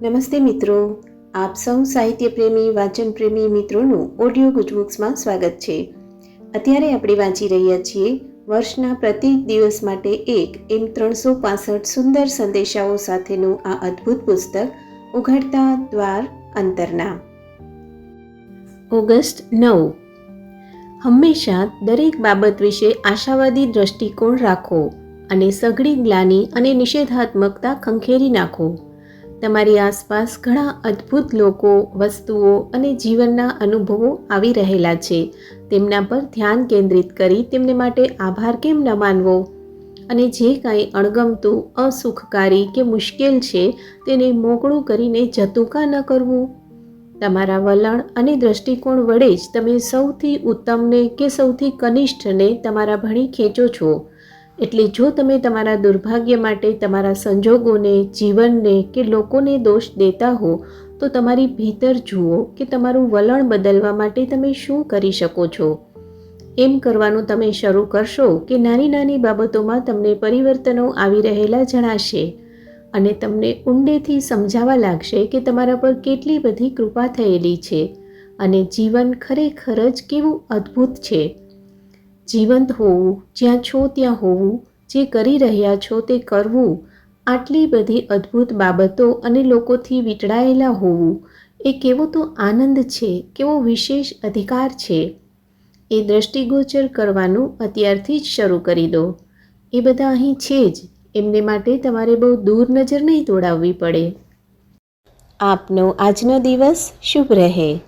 નમસ્તે મિત્રો, આપ સૌ સાહિત્ય પ્રેમી વાચન પ્રેમી મિત્રોનું ઓડિયો ગુજબુક્સમાં સ્વાગત છે. અત્યારે આપણે વાંચી રહ્યા છીએ વર્ષના પ્રત્યેક દિવસ માટે એક એમ 365 સુંદર સંદેશાઓ સાથેનું આ અદ્ભુત પુસ્તક ઉઘડતા દ્વાર અંતરના. ઓગસ્ટ 9. હંમેશા દરેક બાબત વિશે આશાવાદી દ્રષ્ટિકોણ રાખો અને સઘળી ગ્લાનિ અને નિષેધાત્મકતા ખંખેરી નાખો. તમારી આસપાસ ઘણા અદ્ભુત લોકો, વસ્તુઓ અને જીવનના અનુભવો આવી રહેલા છે. તેમના પર ધ્યાન કેન્દ્રિત કરી તેમને માટે આભાર કેમ ન માનવો? અને જે કાંઈ અણગમતું, અસુખકારી કે મુશ્કેલ છે તેને મોકળું કરીને જતું કાં ન કરવું? તમારા વલણ અને દૃષ્ટિકોણ વડે જ તમે સૌથી ઉત્તમને કે સૌથી કનિષ્ઠને તમારા ભણી ખેંચો છો. એટલે જો તમે તમારા દુર્ભાગ્ય માટે તમારા સંજોગોને, જીવનને કે લોકોને દોષ દેતા હો તો તમારી ભીતર જુઓ કે તમારું વલણ બદલવા માટે તમે શું કરી શકો છો. એમ કરવાનું તમે શરૂ કરશો કે નાની નાની બાબતોમાં તમને પરિવર્તનો આવી રહેલા જણાશે અને તમને ઊંડેથી સમજાવા લાગશે કે તમારા પર કેટલી બધી કૃપા થયેલી છે અને જીવન ખરેખર જ કેવું અદ્ભુત છે. જીવંત હોવું, જ્યાં છો ત્યાં હોવું, જે કરી રહ્યા છો તે કરવું, આટલી બધી અદ્ભુત બાબતો અને લોકોથી વીંટળાયેલા હોવું, એ કેવો તો આનંદ છે, કેવો વિશેષ અધિકાર છે. એ દ્રષ્ટિગોચર કરવાનું અત્યારથી જ શરૂ કરી દો. એ બધા અહીં છે જ, એમને માટે તમારે બહુ દૂર નજર નહીં દોડાવવી પડે. આપનો આજનો દિવસ શુભ રહે.